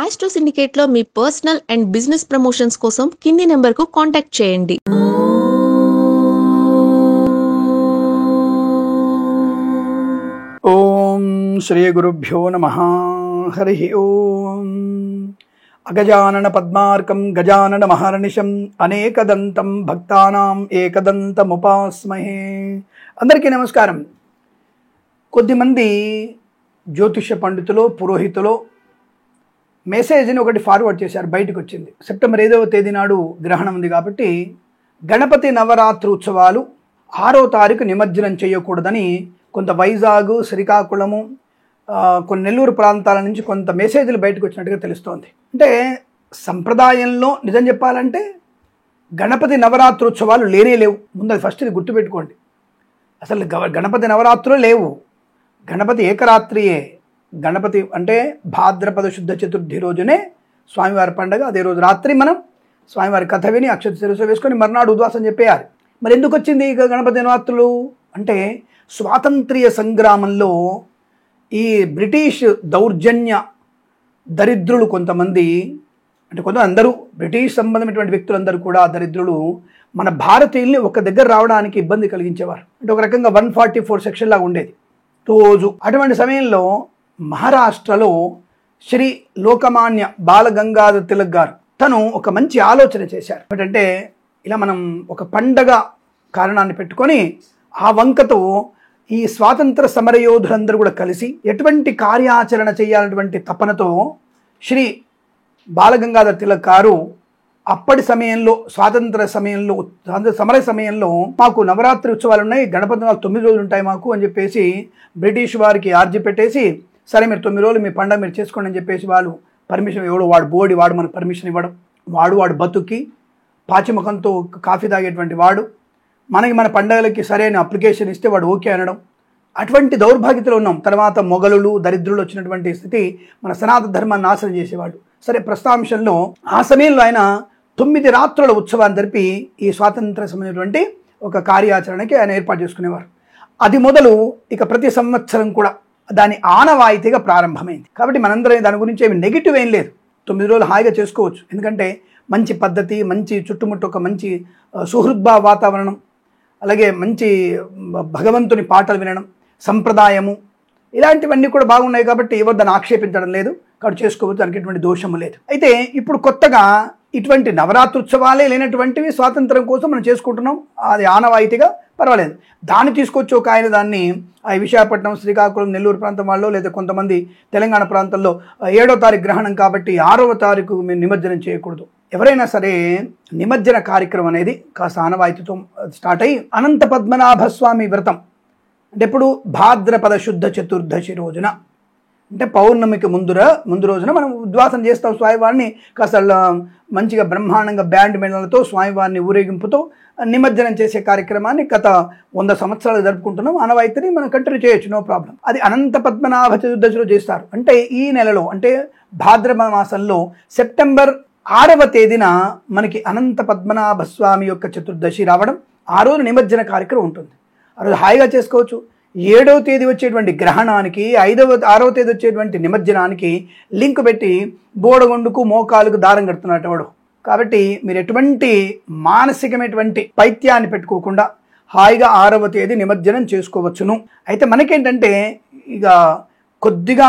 Astro సిండికేట్లో మీ personal and business promotions కోసం కింది నెంబర్కు కాంటాక్ట్ చేయండి. ఓం శ్రీ గురుభ్యో నమః. హరి ఓం. అగజానన పద్మార్కం గజానన మహర్నిశం అనేకదంతం భక్తానాం ఏకదంతముపాస్మహే. అందరికీ నమస్కారం. కొద్దిమంది జ్యోతిష పండితులు పురోహితులు మెసేజ్ని ఒకటి ఫార్వర్డ్ చేశారు, బయటకు వచ్చింది. సెప్టెంబర్ 5వ తేదీ నాడు గ్రహణం ఉంది కాబట్టి గణపతి నవరాత్రి ఉత్సవాలు 6వ తారీఖు నిమజ్జనం చేయకూడదని కొంత వైజాగ్, శ్రీకాకుళము, కొన్ని నెల్లూరు ప్రాంతాల నుంచి కొంత మెసేజ్లు బయటకు వచ్చినట్టుగా తెలుస్తోంది. అంటే సంప్రదాయంలో నిజం చెప్పాలంటే గణపతి నవరాత్రి ఉత్సవాలు లేవు. ముందు అది ఫస్ట్ ఇది గుర్తుపెట్టుకోండి. అసలు గణపతి నవరాత్రులు లేవు. గణపతి ఏకరాత్రియే. గణపతి అంటే భాద్రపద శుద్ధ చతుర్థి రోజునే స్వామివారి పండగ. అదే రోజు రాత్రి మనం స్వామివారి కథ విని అక్షత శిరస్సు వేసుకొని మర్నాడు ఉద్వాసం చెప్పేయాలి. మరి ఎందుకు వచ్చింది ఇక గణపతి నవరాత్రులు అంటే, స్వాతంత్ర్య సంగ్రామంలో ఈ బ్రిటిష్ దౌర్జన్య దరిద్రులు కొంతమంది, అంటే అందరూ బ్రిటిష్ సంబంధమైనటువంటి వ్యక్తులందరూ కూడా దరిద్రులు మన భారతీయుల్ని ఒక దగ్గర రావడానికి ఇబ్బంది కలిగించేవారు. అంటే ఒక రకంగా 144 సెక్షన్ లాగా ఉండేది రోజు. అటువంటి సమయంలో మహారాష్ట్రలో శ్రీ లోకమాన్య బాలగంగాధర తిలక్ గారు తను ఒక మంచి ఆలోచన చేశారు. ఏంటంటే, ఇలా మనం ఒక పండగ కారణాన్ని పెట్టుకొని ఆ వంకతో ఈ స్వాతంత్ర సమరయోధులందరూ కూడా కలిసి ఎటువంటి కార్యాచరణ చేయాలన్నటువంటి తపనతో శ్రీ బాలగంగాధర తిలక్ గారు అప్పటి సమయంలో స్వాతంత్ర సమర సమయంలో మాకు నవరాత్రి ఉత్సవాలు ఉన్నాయి, గణపతి 9 రోజులు ఉంటాయి మాకు అని చెప్పేసి బ్రిటిష్ వారికి ఆర్జీ పెట్టేసి, సరే మీరు 9 రోజులు మీ పండుగ మీరు చేసుకోండి అని చెప్పేసి వాళ్ళు పర్మిషన్ ఇవ్వడం. వాడు మనకు పర్మిషన్ ఇవ్వడం. వాడు బతుక్కి పాచిముఖంతో కాఫీ తాగేటువంటి వాడు మన పండుగలకి సరైన అప్లికేషన్ ఇస్తే వాడు ఓకే అనడం. అటువంటి దౌర్భాగ్యతలో ఉన్నాం. తర్వాత మొఘలులు దరిద్రులు వచ్చినటువంటి స్థితి మన సనాతన ధర్మాన్ని నాశనం చేసేవాడు. సరే, ప్రస్తాంశంలో ఆ సమయంలో ఆయన 9 రాత్రుల ఉత్సవాన్ని జరిపి ఈ స్వాతంత్ర సంబంధించినటువంటి ఒక కార్యాచరణకి ఆయన ఏర్పాటు చేసుకునేవారు. అది మొదలు ఇక ప్రతి సంవత్సరం కూడా దాని ఆనవాయితీగా ప్రారంభమైంది. కాబట్టి మనందరం దాని గురించి ఏమి నెగిటివ్ ఏం లేదు. 9 రోజులు హాయిగా చేసుకోవచ్చు. ఎందుకంటే మంచి పద్ధతి, మంచి చుట్టుముట్టు ఒక మంచి సుహృద్భావ వాతావరణం, అలాగే మంచి భగవంతుని పాటలు వినడం, సంప్రదాయము, ఇలాంటివన్నీ కూడా బాగున్నాయి. కాబట్టి ఎవరు దాన్ని ఆక్షేపించడం లేదు. కాబట్టి చేసుకోవచ్చు, దానికి ఎటువంటి దోషము లేదు. అయితే ఇప్పుడు కొత్తగా ఇటువంటి నవరాత్రి ఉత్సవాలే లేనటువంటివి స్వాతంత్రం కోసం మనం చేసుకుంటున్నాం. అది ఆనవాయితీగా పర్వాలేదు. దాన్ని తీసుకొచ్చి ఒక ఆయన దాన్ని విశాఖపట్నం, శ్రీకాకుళం, నెల్లూరు ప్రాంతం వాళ్ళు, లేదా కొంతమంది తెలంగాణ ప్రాంతంలో 7వ తారీఖు గ్రహణం కాబట్టి 6వ తారీఖు మేము నిమజ్జనం చేయకూడదు. ఎవరైనా సరే నిమజ్జన కార్యక్రమం అనేది కాస్త ఆనవాయితీతో స్టార్ట్ అయ్యి అనంత పద్మనాభ స్వామి వ్రతం అంటే ఇప్పుడు భాద్రపద శుద్ధ చతుర్దశి రోజున, అంటే పౌర్ణమికి ముందు రోజున మనం ఉద్వాసం చేస్తాం స్వామివారిని. కాస్త మంచిగా బ్రహ్మాండంగా బ్యాండ్ మేళాలతో స్వామివారిని ఊరేగింపుతో నిమజ్జనం చేసే కార్యక్రమాన్ని గత 100 సంవత్సరాలు జరుపుకుంటున్నాం. ఆనవాయితీని మనం కంటిన్యూ చేయొచ్చు, నో ప్రాబ్లం. అది అనంత పద్మనాభ చతుర్దశిలో చేస్తారు. అంటే ఈ నెలలో, అంటే భాద్రపద మాసంలో సెప్టెంబర్ 6వ తేదీన మనకి అనంత పద్మనాభ స్వామి యొక్క చతుర్దశి రావడం, ఆ రోజు నిమజ్జన కార్యక్రమం ఉంటుంది. ఆ రోజు హాయిగా చేసుకోవచ్చు. 7వ తేదీ వచ్చేటువంటి గ్రహణానికి 6వ తేదీ వచ్చేటువంటి నిమజ్జనానికి లింక్ పెట్టి బోడగొండుకు మోకాలకు దారం కడుతున్నట్టు వాడు. కాబట్టి మీరు ఎటువంటి మానసికమైనటువంటి పైత్యాన్ని పెట్టుకోకుండా హాయిగా 6వ తేదీ నిమజ్జనం చేసుకోవచ్చును. అయితే మనకేంటంటే ఇక కొద్దిగా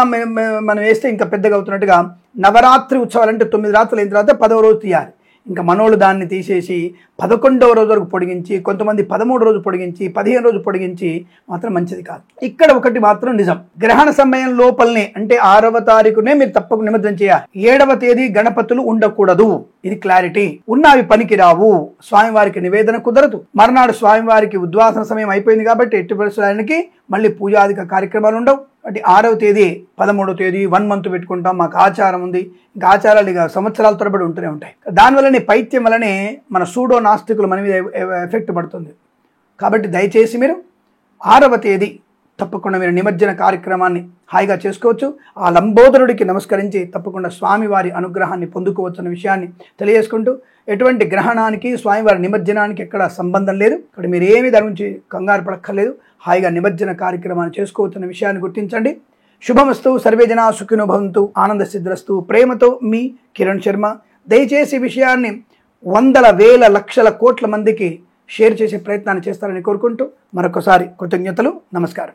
మనం వేస్తే ఇంకా పెద్దగా అవుతున్నట్టుగా నవరాత్రి ఉత్సవాలంటే 9 రాత్రులు అయిన తర్వాత 10వ రోజు తీయాలి. ఇంకా మనోళ్ళు దాన్ని తీసేసి 11వ రోజు వరకు పొడిగించి, కొంతమంది 13 రోజు పొడిగించి, 15 రోజు పొడిగించి మాత్రం మంచిది కాదు. ఇక్కడ ఒకటి మాత్రం నిజం, గ్రహణ సమయం లోపలనే అంటే 6వ తారీఖునే మీరు తప్పకుండా నిమజ్జనం చేయాలి. 7వ తేదీ గణపతులు ఉండకూడదు. ఇది క్లారిటీ. ఉన్నవి పనికి రావు. స్వామివారికి నివేదన కుదరదు. మర్నాడు స్వామివారికి ఉద్వాసన సమయం అయిపోయింది కాబట్టి ఎట్టి పరిస్థితులకి మళ్ళీ పూజాదిక కార్యక్రమాలు ఉండవు. అంటే 6వ తేదీ 13వ తేదీ 1 మంత్ పెట్టుకుంటాం, మాకు ఆచారం ఉంది. ఇంకా ఆచారాలు ఇక సంవత్సరాల తరబడి ఉంటూనే ఉంటాయి. దానివల్లనే పైత్యం వల్లనే మన సూడో నాస్తికులు మన మీద ఎఫెక్ట్ పడుతుంది. కాబట్టి దయచేసి మీరు 6వ తేదీ తప్పకుండా మీరు నిమజ్జన కార్యక్రమాన్ని హాయిగా చేసుకోవచ్చు. ఆ లంబోదరుడికి నమస్కరించి తప్పకుండా స్వామివారి అనుగ్రహాన్ని పొందుకోవచ్చు అన్న విషయాన్ని తెలియజేసుకుంటూ, ఎటువంటి గ్రహణానికి స్వామివారి నిమజ్జనానికి ఎక్కడ సంబంధం లేదు. ఇక్కడ మీరు ఏమి దాని నుంచి కంగారు పడక్కర్లేదు. హాయిగా నిమజ్జన కార్యక్రమాన్ని చేసుకోవచ్చన్న విషయాన్ని గుర్తించండి. శుభమస్తు. సర్వే జనా సుఖినో భవంతు. ఆనంద సిద్ధిరస్తు. ప్రేమతో మీ కిరణ్ శర్మ. దయచేసి ఈ విషయాన్ని వందల వేల లక్షల కోట్ల మందికి షేర్ చేసే ప్రయత్నాన్ని చేస్తారని కోరుకుంటూ మరొకసారి కృతజ్ఞతలు. నమస్కారం.